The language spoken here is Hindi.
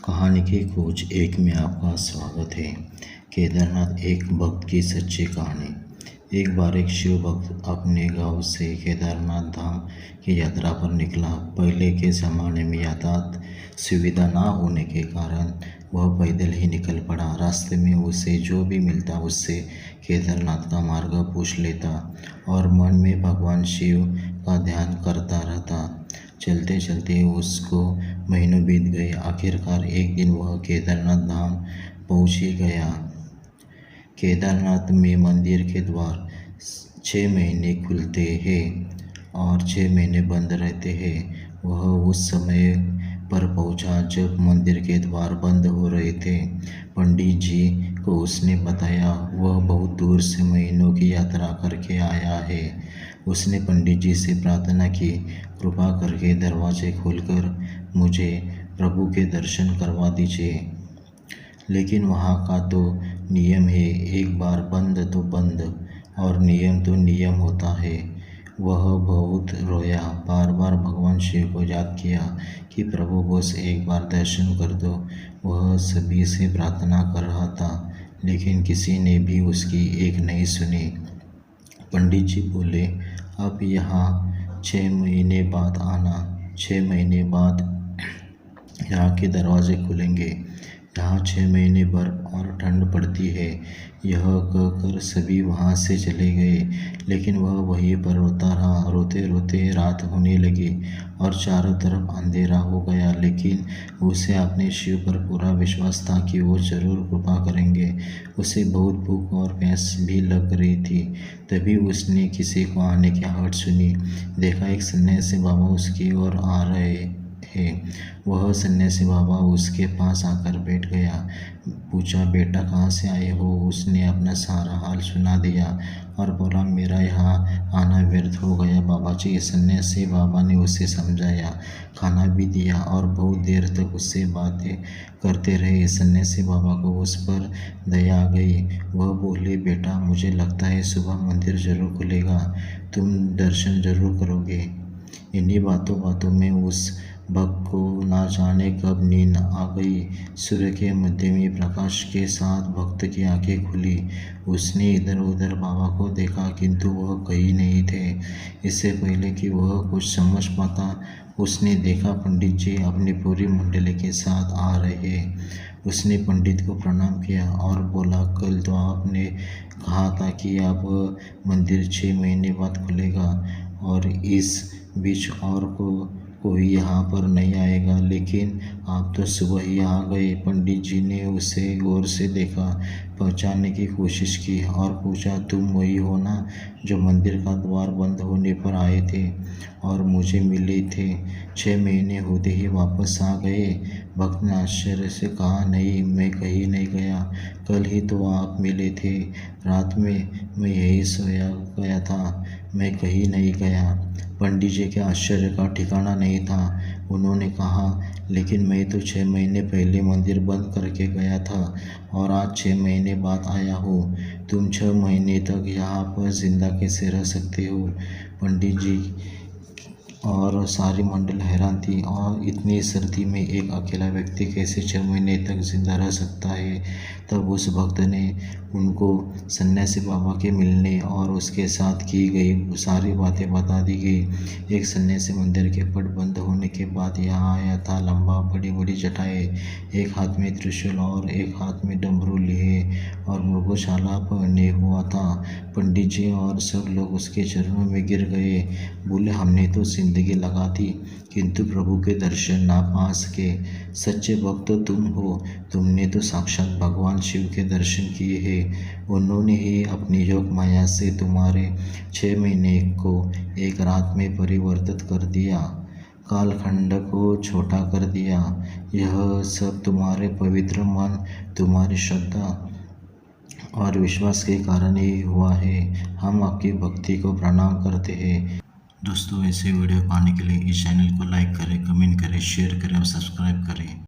कहानी की खोज एक में आपका स्वागत है। केदारनाथ एक भक्त की सच्ची कहानी। एक बार एक शिव भक्त अपने गांव से केदारनाथ धाम की यात्रा पर निकला। पहले के ज़माने में यातायात सुविधा ना होने के कारण वह पैदल ही निकल पड़ा। रास्ते में उसे जो भी मिलता उससे केदारनाथ का मार्ग पूछ लेता और मन में भगवान शिव का ध्यान करता रहता। चलते चलते उसको महीनों बीत गए। आखिरकार एक दिन वह केदारनाथ धाम पहुंच ही गया। केदारनाथ में मंदिर के द्वार 6 महीने खुलते हैं और 6 महीने बंद रहते हैं। वह उस समय पर पहुंचा जब मंदिर के द्वार बंद हो रहे थे। पंडित जी को उसने बताया वह बहुत दूर से महीनों की यात्रा करके आया है। उसने पंडित जी से प्रार्थना की, कृपा करके दरवाजे खोलकर मुझे प्रभु के दर्शन करवा दीजिए। लेकिन वहाँ का तो नियम है, एक बार बंद तो बंद और नियम तो नियम होता है। वह बहुत रोया, बार बार भगवान शिव को याद किया कि प्रभु बस एक बार दर्शन कर दो। वह सभी से प्रार्थना कर रहा था लेकिन किसी ने भी उसकी एक नहीं सुनी। पंडित जी बोले, अब यहाँ 6 महीने बाद आना। 6 महीने बाद यहाँ के दरवाजे खुलेंगे। यहाँ 6 महीने बर्फ और ठंड पड़ती है। यह कहकर सभी वहाँ से चले गए लेकिन वह वहीं पर रोता रहा। रोते रोते रात होने लगी और चारों तरफ अंधेरा हो गया। लेकिन उसे अपने शिव पर पूरा विश्वास था कि वो जरूर कृपा करेंगे। उसे बहुत भूख और प्यास भी लग रही थी। तभी उसने किसी को आने की आहट सुनी। देखा एक सन्यासी बाबा उसकी ओर आ रहे हैं। वह सन्यासी बाबा उसके पास आकर बैठ गया। पूछा, बेटा कहाँ से आए हो? उसने अपना सारा हाल सुना दिया और बोला, मेरा यहाँ आना व्यर्थ हो गया बाबा जी। सन्यासी बाबा ने उसे समझाया, खाना भी दिया और बहुत देर तक उससे बातें करते रहे। सन्यासी बाबा को उस पर दया आ गई। वह बोले, बेटा मुझे लगता है सुबह मंदिर जरूर खुलेगा, तुम दर्शन जरूर करोगे। इन्हीं बातों बातों में उस भक्त को ना जाने कब नींद आ गई। सूर्य के मध्यमी प्रकाश के साथ भक्त की आंखें खुली। उसने इधर उधर बाबा को देखा किंतु वह कहीं नहीं थे। इससे पहले कि वह कुछ समझ पाता उसने देखा पंडित जी अपनी पूरी मंडली के साथ आ रहे। उसने पंडित को प्रणाम किया और बोला, कल तो आपने कहा था कि अब मंदिर 6 महीने बाद खुलेगा और इस बीच और कोई यहाँ पर नहीं आएगा, लेकिन आप तो सुबह ही आ गए। पंडित जी ने उसे गौर से देखा, पहचानने की कोशिश की और पूछा, तुम वही हो ना जो मंदिर का द्वार बंद होने पर आए थे और मुझे मिले थे? 6 महीने होते ही वापस आ गए। भक्त ने आश्चर्य से कहा, नहीं, मैं कहीं नहीं गया। कल ही तो आप मिले थे। रात में मैं यही सोया गया था, मैं कहीं नहीं गया। पंडित जी के आश्चर्य का ठिकाना नहीं था। उन्होंने कहा, लेकिन मैं तो 6 महीने पहले मंदिर बंद करके गया था और आज 6 महीने बाद आया हूँ। तुम 6 महीने तक यहाँ पर जिंदा कैसे रह सकते हो? पंडित जी और सारी मंडल हैरान थी। और इतनी सर्दी में एक अकेला व्यक्ति कैसे 6 महीने तक जिंदा रह सकता है? तब उस भक्त ने उनको सन्यासी बाबा के मिलने और उसके साथ की गई सारी बातें बता दी गई। एक सन्यासी मंदिर के पट बंद होने के बाद यहाँ आया था। लंबा, बड़ी बड़ी जटाएं, एक हाथ में त्रिशूल और एक हाथ में डमरू लिए और मृगशाला पहने हुआ था। पंडित जी और सब लोग उसके चरणों में गिर गए। बोले, हमने तो जिंदगी लगा दी किंतु प्रभु के दर्शन ना पा सके। सच्चे भक्त तो तुम हो। तुमने तो साक्षात भगवान शिव के दर्शन किए हैं। उन्होंने ही अपनी योग माया से तुम्हारे 6 महीने को एक रात में परिवर्तित कर दिया, कालखंड को छोटा कर दिया। यह सब तुम्हारे पवित्र मन, तुम्हारी श्रद्धा और विश्वास के कारण ही हुआ है। हम आपकी भक्ति को प्रणाम करते हैं। दोस्तों, ऐसे वीडियो पाने के लिए इस चैनल को लाइक करें, कमेंट करें, शेयर करें और सब्सक्राइब करें।